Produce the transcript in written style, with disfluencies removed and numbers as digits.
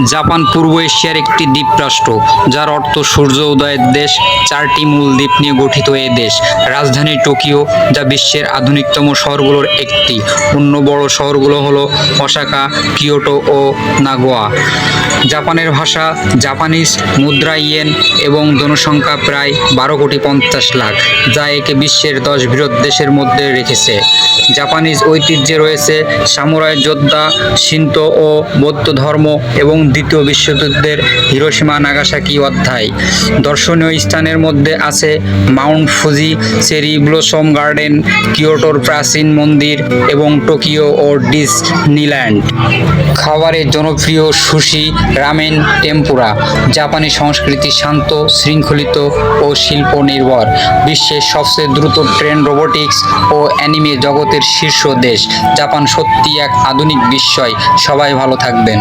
Japan পূর্ব এশিয়ার একটি দ্বীপরাষ্ট্র, যার অর্থ সূর্য উদয়ের দেশ। 4টি মূল দ্বীপ নিয়ে গঠিত এই দেশ। রাজধানী টোকিও, যা বিশ্বের আধুনিকতম শহরগুলোর একটি। অন্য বড় শহরগুলো হলো ওসাকা, কিয়োটো ও নাগোয়া। জাপানের ভাষা জাপানিজ, মুদ্রা ইয়েন এবং জনসংখ্যা প্রায় 12,50,00,000, যা একে বিশ্বের 10 বৃহৎ দেশের মধ্যে রেখেছে। জাপানিজ ঐতিহ্যে রয়েছে সামুরাই যোদ্ধা, শিন্তো ও বৌদ্ধ ধর্ম এবং দ্বিতীয় বিশ্বযুদ্ধের হিরোশিমা নাগাসাকি অধ্যায়। দর্শনীয় স্থানের মধ্যে আছে Mount Fuji, cherry blossom garden, কিয়োটোর প্রাচীন মন্দির এবং টোকিও ও ডিজনিল্যান্ড। খাবারে জনপ্রিয় সুশি, রামেন, টেম্পুরা। জাপানি সংস্কৃতি শান্ত, শৃঙ্খলিত ও শিল্প নির্ভর। বিশ্বের সবচেয়ে দ্রুত ট্রেন, রোবোটিক্স ও অ্যানিমে জগতের শীর্ষ দেশ। জাপান সত্যিই এক আধুনিক বিস্ময়। সবাই ভালো থাকবেন।